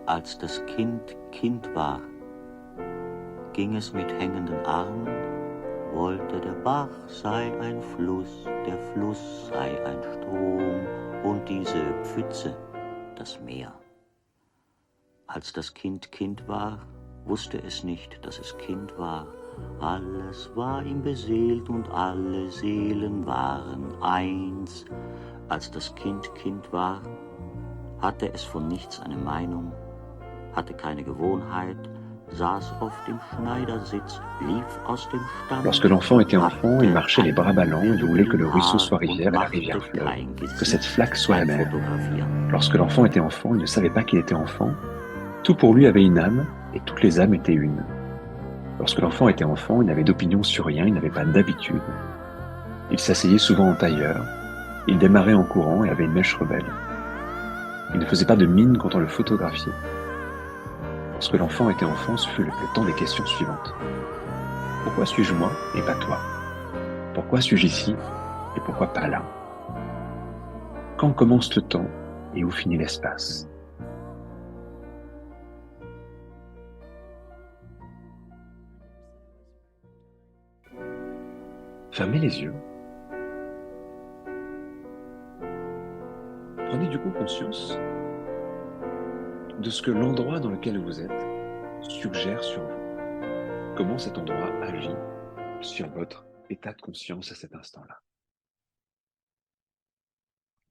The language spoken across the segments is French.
Als das Kind Kind war, ging es mit hängenden Armen, wollte der Bach sei ein Fluss, der Fluss sei ein Strom und diese Pfütze das Meer. Als das Kind Kind war, wusste es nicht, dass es Kind war. Alles war ihm beseelt und alle Seelen waren eins. Als das Kind Kind war, hatte es von nichts eine Meinung, hatte keine Gewohnheit, saß oft im Schneidersitz, lief aus dem Stand. Lorsque l'enfant était enfant, il marchait les bras ballants, il voulait que le ruisseau soit rivière et la rivière fleuve, que cette flaque soit la mer. Lorsque l'enfant était enfant, il ne savait pas qu'il était enfant. Tout pour lui avait une âme, et toutes les âmes étaient une. Lorsque l'enfant était enfant, il n'avait d'opinion sur rien, il n'avait pas d'habitude. Il s'asseyait souvent en tailleur, il démarrait en courant et avait une mèche rebelle. Il ne faisait pas de mine quand on le photographiait. Lorsque l'enfant était enfant, ce fut le temps des questions suivantes. Pourquoi suis-je moi et pas toi? Pourquoi suis-je ici et pourquoi pas là? Quand commence le temps et où finit l'espace? Fermez les yeux. Prenez du coup conscience de ce que l'endroit dans lequel vous êtes suggère sur vous. Comment cet endroit agit sur votre état de conscience à cet instant-là.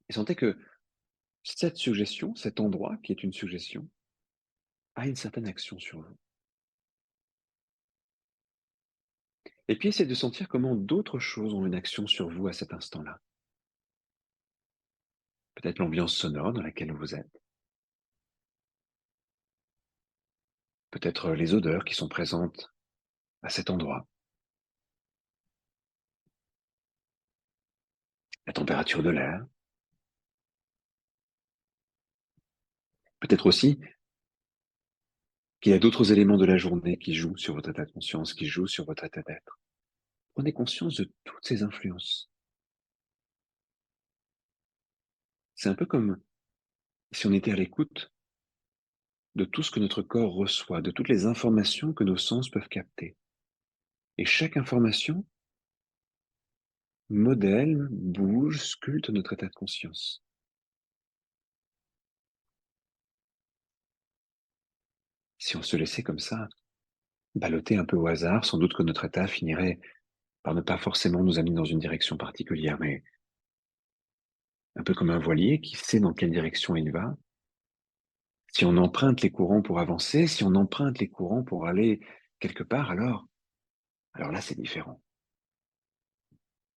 Et sentez que cette suggestion, cet endroit qui est une suggestion, a une certaine action sur vous. Et puis essayez de sentir comment d'autres choses ont une action sur vous à cet instant-là. Peut-être l'ambiance sonore dans laquelle vous êtes. Peut-être les odeurs qui sont présentes à cet endroit. La température de l'air. Peut-être aussi qu'il y a d'autres éléments de la journée qui jouent sur votre état de conscience, qui jouent sur votre état d'être. Prenez conscience de toutes ces influences. C'est un peu comme si on était à l'écoute de tout ce que notre corps reçoit, de toutes les informations que nos sens peuvent capter. Et chaque information modèle, bouge, sculpte notre état de conscience. Si on se laissait comme ça, balloter un peu au hasard, sans doute que notre état finirait par ne pas forcément nous amener dans une direction particulière, mais un peu comme un voilier qui sait dans quelle direction il va. Si on emprunte les courants pour avancer, si on emprunte les courants pour aller quelque part, alors là, c'est différent.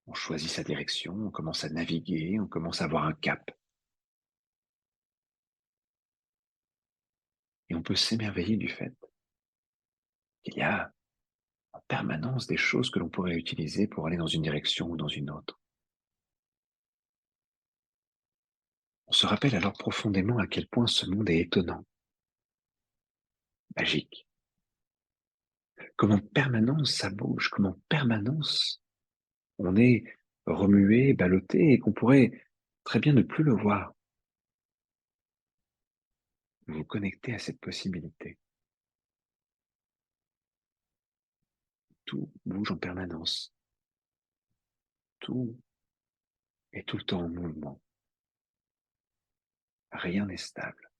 On choisit sa direction, on commence à naviguer, on commence à avoir un cap. Et on peut s'émerveiller du fait qu'il y a en permanence des choses que l'on pourrait utiliser pour aller dans une direction ou dans une autre. On se rappelle alors profondément à quel point ce monde est étonnant, magique, comme en permanence ça bouge, comme en permanence on est remué, ballotté et qu'on pourrait très bien ne plus le voir. Vous vous connectez à cette possibilité. Tout bouge en permanence. Tout est tout le temps en mouvement. Rien n'est stable.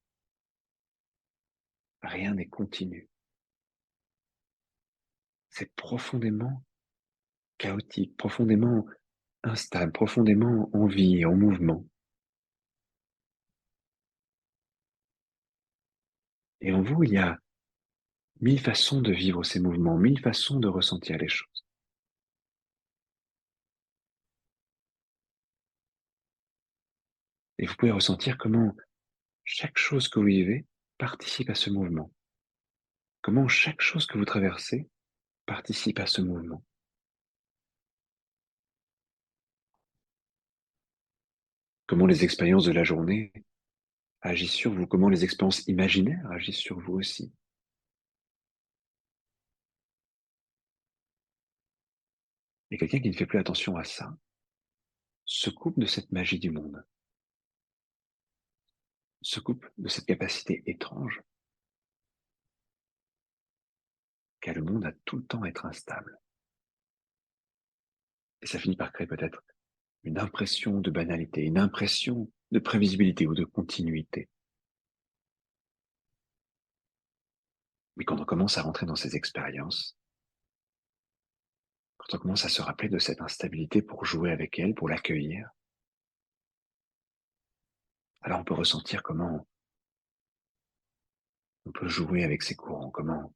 Rien n'est continu. C'est profondément chaotique, profondément instable, profondément en vie, en mouvement. Et en vous, il y a 1000 façons de vivre ces mouvements, 1000 façons de ressentir les choses. Et vous pouvez ressentir comment chaque chose que vous vivez participe à ce mouvement. Comment chaque chose que vous traversez participe à ce mouvement. Comment les expériences de la journée agissent sur vous, comment les expériences imaginaires agissent sur vous aussi. Et quelqu'un qui ne fait plus attention à ça se coupe de cette magie du monde, se coupe de cette capacité étrange car le monde a tout le temps à être instable. Et ça finit par créer peut-être une impression de banalité, une impression de prévisibilité ou de continuité. Mais quand on commence à rentrer dans ces expériences, quand on commence à se rappeler de cette instabilité pour jouer avec elle, pour l'accueillir, alors on peut ressentir comment on peut jouer avec ces courants, comment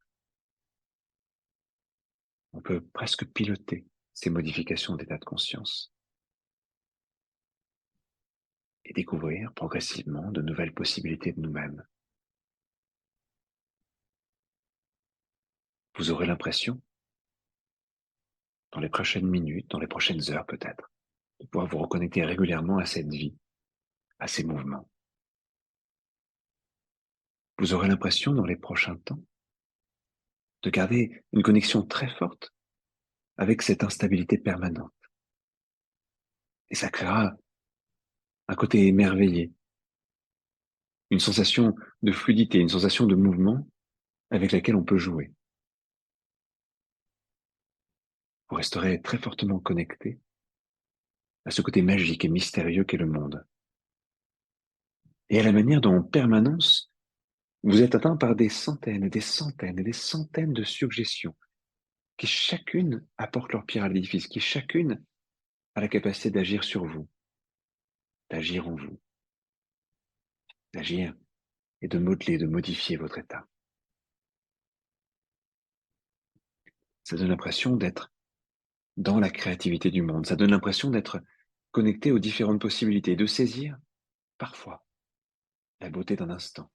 on peut presque piloter ces modifications d'état de conscience et découvrir progressivement de nouvelles possibilités de nous-mêmes. Vous aurez l'impression, dans les prochaines minutes, dans les prochaines heures peut-être, de pouvoir vous reconnecter régulièrement à cette vie, à ces mouvements. Vous aurez l'impression, dans les prochains temps, de garder une connexion très forte avec cette instabilité permanente. Et ça créera un côté émerveillé, une sensation de fluidité, une sensation de mouvement avec laquelle on peut jouer. Vous resterez très fortement connecté à ce côté magique et mystérieux qu'est le monde. Et à la manière dont, en permanence, vous êtes atteint par des centaines et des centaines et des centaines de suggestions qui chacune apporte leur pierre à l'édifice, qui chacune a la capacité d'agir sur vous, d'agir en vous, d'agir et de modeler, de modifier votre état. Ça donne l'impression d'être dans la créativité du monde, ça donne l'impression d'être connecté aux différentes possibilités, de saisir, parfois, la beauté d'un instant,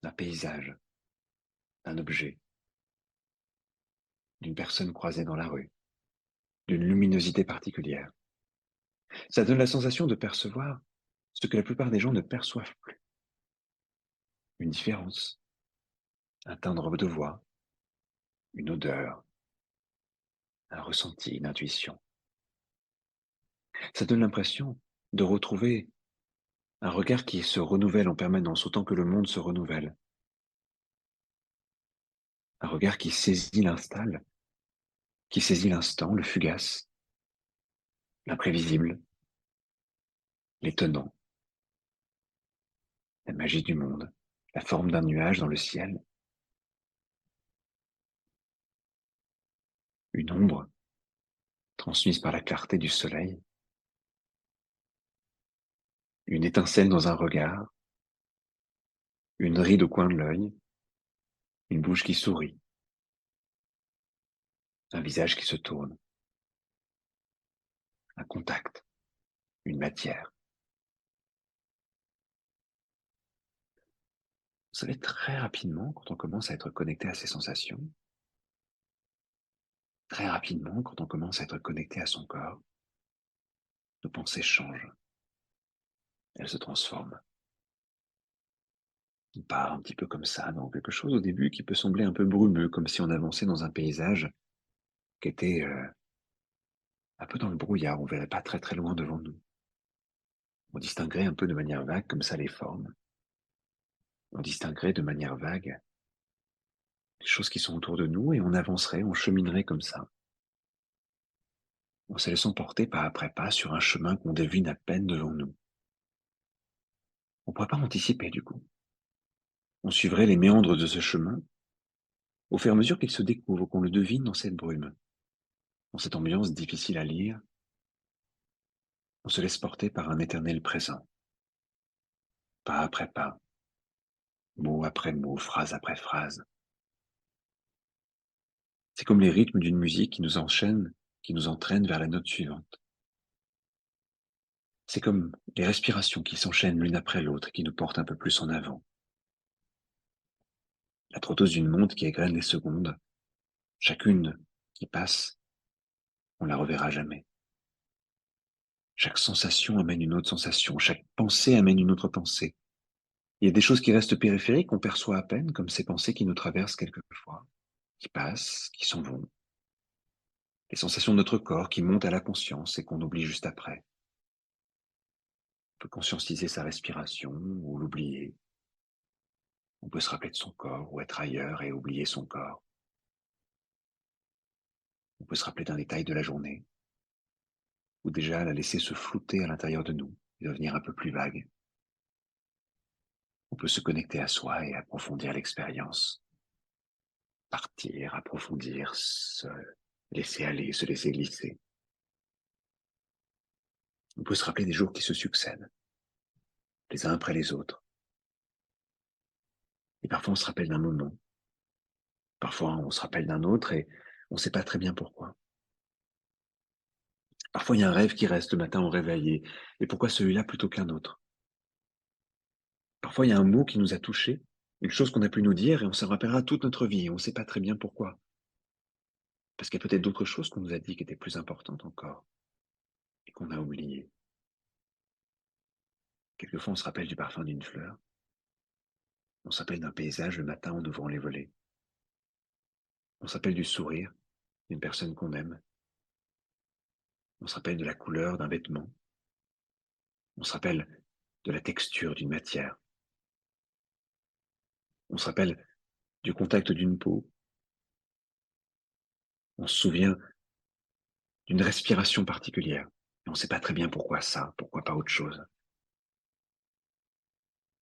d'un paysage, d'un objet, d'une personne croisée dans la rue, d'une luminosité particulière. Ça donne la sensation de percevoir ce que la plupart des gens ne perçoivent plus. Une différence, un timbre de voix, une odeur, un ressenti, une intuition. Ça donne l'impression de retrouver un regard qui se renouvelle en permanence autant que le monde se renouvelle. Un regard qui saisit l'instant, qui saisit l'instant, le fugace, l'imprévisible, l'étonnant, la magie du monde, la forme d'un nuage dans le ciel, une ombre transmise par la clarté du soleil, une étincelle dans un regard, une ride au coin de l'œil, une bouche qui sourit, un visage qui se tourne, un contact, une matière. Vous savez, très rapidement, quand on commence à être connecté à ces sensations, très rapidement, quand on commence à être connecté à son corps, nos pensées changent, elles se transforment. On part un petit peu comme ça, dans quelque chose au début qui peut sembler un peu brumeux, comme si on avançait dans un paysage qui était un peu dans le brouillard, on ne verrait pas très très loin devant nous. On distinguerait un peu de manière vague comme ça les formes. On distinguerait de manière vague les choses qui sont autour de nous et on avancerait, on cheminerait comme ça. En se laissant porter pas après pas sur un chemin qu'on devine à peine devant nous. On ne pourrait pas anticiper du coup. On suivrait les méandres de ce chemin au fur et à mesure qu'il se découvre, qu'on le devine dans cette brume, dans cette ambiance difficile à lire. On se laisse porter par un éternel présent, pas après pas, mot après mot, phrase après phrase. C'est comme les rythmes d'une musique qui nous enchaîne, qui nous entraîne vers la note suivante. C'est comme les respirations qui s'enchaînent l'une après l'autre et qui nous portent un peu plus en avant. La trotteuse d'une montre qui égrène les secondes, chacune qui passe, on la reverra jamais. Chaque sensation amène une autre sensation, chaque pensée amène une autre pensée. Il y a des choses qui restent périphériques, qu'on perçoit à peine, comme ces pensées qui nous traversent quelquefois, qui passent, qui s'en vont. Les sensations de notre corps qui montent à la conscience et qu'on oublie juste après. On peut conscientiser sa respiration ou l'oublier. On peut se rappeler de son corps ou être ailleurs et oublier son corps. On peut se rappeler d'un détail de la journée, ou déjà la laisser se flouter à l'intérieur de nous et devenir un peu plus vague. On peut se connecter à soi et approfondir l'expérience. Partir, approfondir, se laisser aller, se laisser glisser. On peut se rappeler des jours qui se succèdent, les uns après les autres. Et parfois on se rappelle d'un moment. Parfois on se rappelle d'un autre et on ne sait pas très bien pourquoi. Parfois il y a un rêve qui reste le matin au réveil et pourquoi celui-là plutôt qu'un autre. Parfois il y a un mot qui nous a touchés, une chose qu'on a pu nous dire et on s'en rappellera toute notre vie et on ne sait pas très bien pourquoi. Parce qu'il y a peut-être d'autres choses qu'on nous a dit qui étaient plus importantes encore et qu'on a oubliées. Quelquefois on se rappelle du parfum d'une fleur. On s'appelle d'un paysage le matin en ouvrant les volets. On s'appelle du sourire d'une personne qu'on aime. On se rappelle de la couleur d'un vêtement. On se rappelle de la texture d'une matière. On se rappelle du contact d'une peau. On se souvient d'une respiration particulière. Et on ne sait pas très bien pourquoi ça, pourquoi pas autre chose.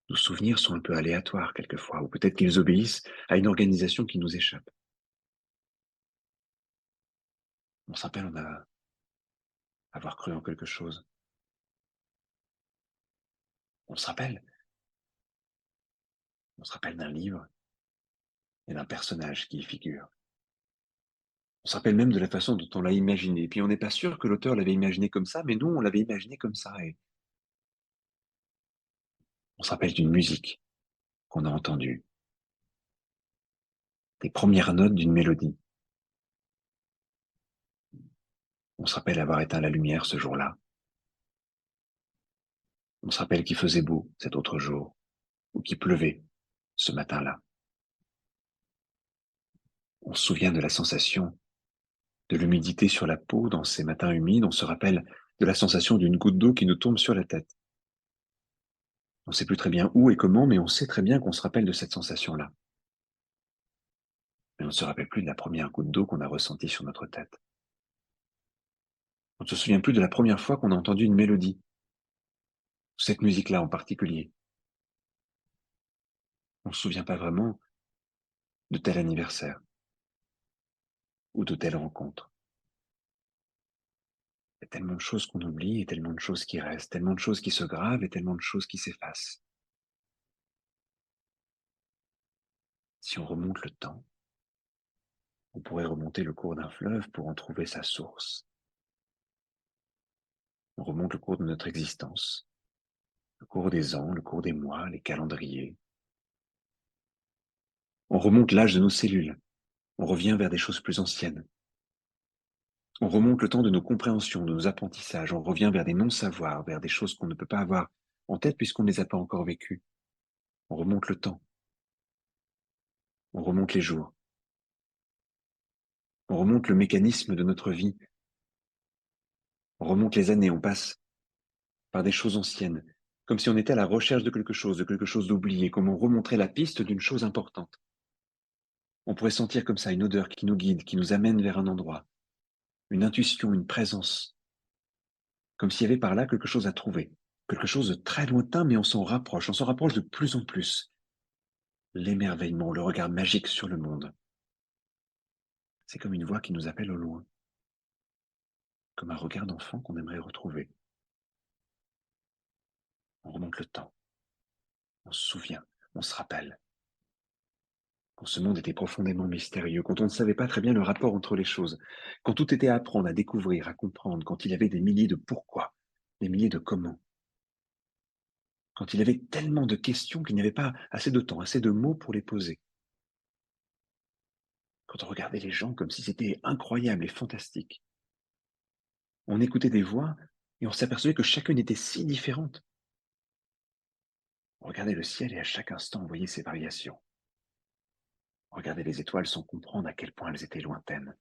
Nos souvenirs sont un peu aléatoires quelquefois, ou peut-être qu'ils obéissent à une organisation qui nous échappe. On se rappelle, on a avoir cru en quelque chose. On se rappelle, on se rappelle d'un livre et d'un personnage qui y figure. On se rappelle même de la façon dont on l'a imaginé. Et puis on n'est pas sûr que l'auteur l'avait imaginé comme ça, mais nous, on l'avait imaginé comme ça. Et on se rappelle d'une musique qu'on a entendue, des premières notes d'une mélodie. On se rappelle avoir éteint la lumière ce jour-là. On se rappelle qu'il faisait beau cet autre jour, ou qu'il pleuvait ce matin-là. On se souvient de la sensation de l'humidité sur la peau dans ces matins humides. On se rappelle de la sensation d'une goutte d'eau qui nous tombe sur la tête. On ne sait plus très bien où et comment, mais on sait très bien qu'on se rappelle de cette sensation-là. Mais on ne se rappelle plus de la première goutte d'eau qu'on a ressentie sur notre tête. On ne se souvient plus de la première fois qu'on a entendu une mélodie, cette musique-là en particulier. On ne se souvient pas vraiment de tel anniversaire ou de telle rencontre. Il y a tellement de choses qu'on oublie et tellement de choses qui restent, tellement de choses qui se gravent et tellement de choses qui s'effacent. Si on remonte le temps, on pourrait remonter le cours d'un fleuve pour en trouver sa source. On remonte le cours de notre existence, le cours des ans, le cours des mois, les calendriers. On remonte l'âge de nos cellules. On revient vers des choses plus anciennes. On remonte le temps de nos compréhensions, de nos apprentissages. On revient vers des non-savoirs, vers des choses qu'on ne peut pas avoir en tête puisqu'on ne les a pas encore vécues. On remonte le temps. On remonte les jours. On remonte le mécanisme de notre vie. On remonte les années. On passe par des choses anciennes, comme si on était à la recherche de quelque chose d'oublié, comme on remontrait la piste d'une chose importante. On pourrait sentir comme ça une odeur qui nous guide, qui nous amène vers un endroit, une intuition, une présence, comme s'il y avait par là quelque chose à trouver, quelque chose de très lointain, mais on s'en rapproche de plus en plus. L'émerveillement, le regard magique sur le monde. C'est comme une voix qui nous appelle au loin, comme un regard d'enfant qu'on aimerait retrouver. On remonte le temps, on se souvient, on se rappelle. Quand ce monde était profondément mystérieux, quand on ne savait pas très bien le rapport entre les choses, quand tout était à apprendre, à découvrir, à comprendre, quand il y avait des milliers de pourquoi, des milliers de comment, quand il y avait tellement de questions qu'il n'y avait pas assez de temps, assez de mots pour les poser, quand on regardait les gens comme si c'était incroyable et fantastique, on écoutait des voix et on s'apercevait que chacune était si différente. On regardait le ciel et à chaque instant on voyait ses variations. On regardait les étoiles sans comprendre à quel point elles étaient lointaines.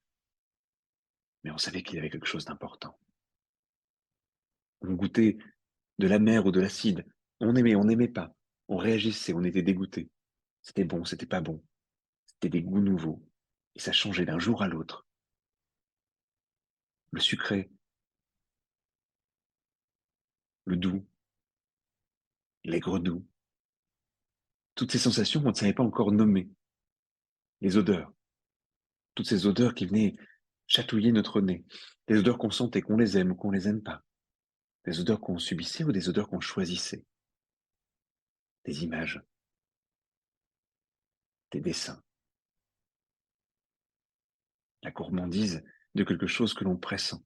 Mais on savait qu'il y avait quelque chose d'important. On goûtait de la mer ou de l'acide. On n'aimait pas. On réagissait, on était dégoûté. C'était bon, c'était pas bon. C'était des goûts nouveaux. Et ça changeait d'un jour à l'autre. le sucré, le doux, l'aigre-doux. Toutes ces sensations qu'on ne savait pas encore nommer. Les odeurs, toutes ces odeurs qui venaient chatouiller notre nez. Des odeurs qu'on sentait, qu'on les aime ou qu'on les aime pas. Des odeurs qu'on subissait ou des odeurs qu'on choisissait. Des images, des dessins. La gourmandise de quelque chose que l'on pressent.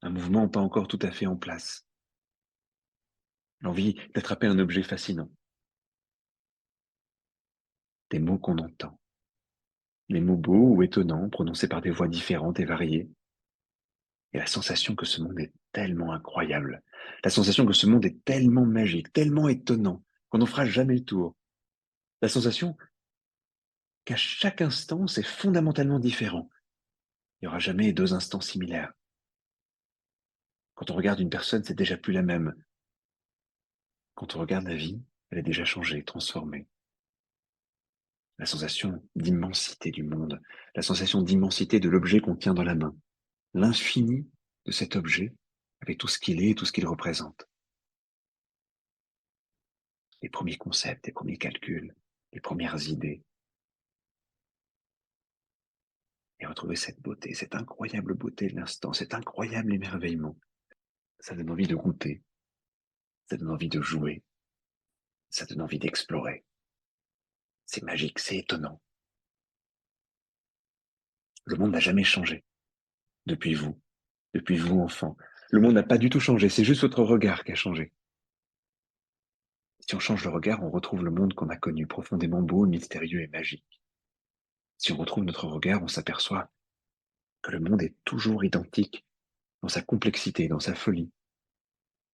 Un mouvement pas encore tout à fait en place. L'envie d'attraper un objet fascinant. Des mots qu'on entend. Les mots beaux ou étonnants, prononcés par des voix différentes et variées. Et la sensation que ce monde est tellement incroyable. La sensation que ce monde est tellement magique, tellement étonnant, qu'on n'en fera jamais le tour. La sensation qu'à chaque instant, c'est fondamentalement différent. Il n'y aura jamais deux instants similaires. Quand on regarde une personne, c'est déjà plus la même. Quand on regarde la vie, elle est déjà changée, transformée. La sensation d'immensité du monde, la sensation d'immensité de l'objet qu'on tient dans la main, l'infini de cet objet avec tout ce qu'il est et tout ce qu'il représente. Les premiers concepts, les premiers calculs, les premières idées. Et retrouver cette beauté, cette incroyable beauté de l'instant, cet incroyable émerveillement. Ça donne envie de goûter, ça donne envie de jouer, ça donne envie d'explorer. C'est magique, c'est étonnant. Le monde n'a jamais changé depuis vous enfant. Le monde n'a pas du tout changé, c'est juste votre regard qui a changé. Si on change le regard, on retrouve le monde qu'on a connu, profondément beau, mystérieux et magique. Si on retrouve notre regard, on s'aperçoit que le monde est toujours identique dans sa complexité, dans sa folie,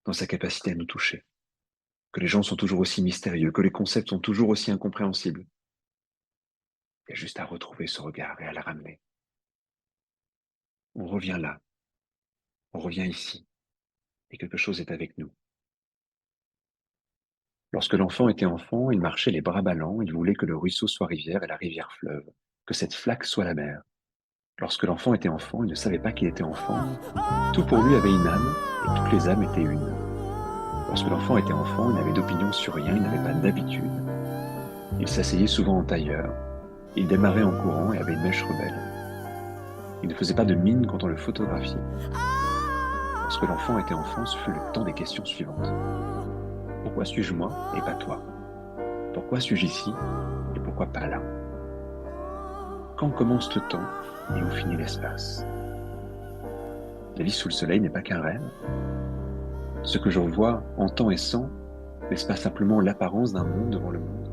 dans sa capacité à nous toucher. Que les gens sont toujours aussi mystérieux, que les concepts sont toujours aussi incompréhensibles. Il y a juste à retrouver ce regard et à le ramener. On revient là, on revient ici, et quelque chose est avec nous. Lorsque l'enfant était enfant, il marchait les bras ballants, il voulait que le ruisseau soit rivière et la rivière fleuve, que cette flaque soit la mer. Lorsque l'enfant était enfant, il ne savait pas qu'il était enfant. Tout pour lui avait une âme, et toutes les âmes étaient une. Lorsque l'enfant était enfant, il n'avait d'opinion sur rien, il n'avait pas d'habitude. Il s'asseyait souvent en tailleur, il démarrait en courant et avait une mèche rebelle. Il ne faisait pas de mine quand on le photographiait. Lorsque l'enfant était enfant, ce fut le temps des questions suivantes. Pourquoi suis-je moi et pas toi? Pourquoi suis-je ici et pourquoi pas là? Quand commence le temps et où finit l'espace? La vie sous le soleil n'est pas qu'un rêve. Ce que je vois, entends et sens n'est pas simplement l'apparence d'un monde devant le monde.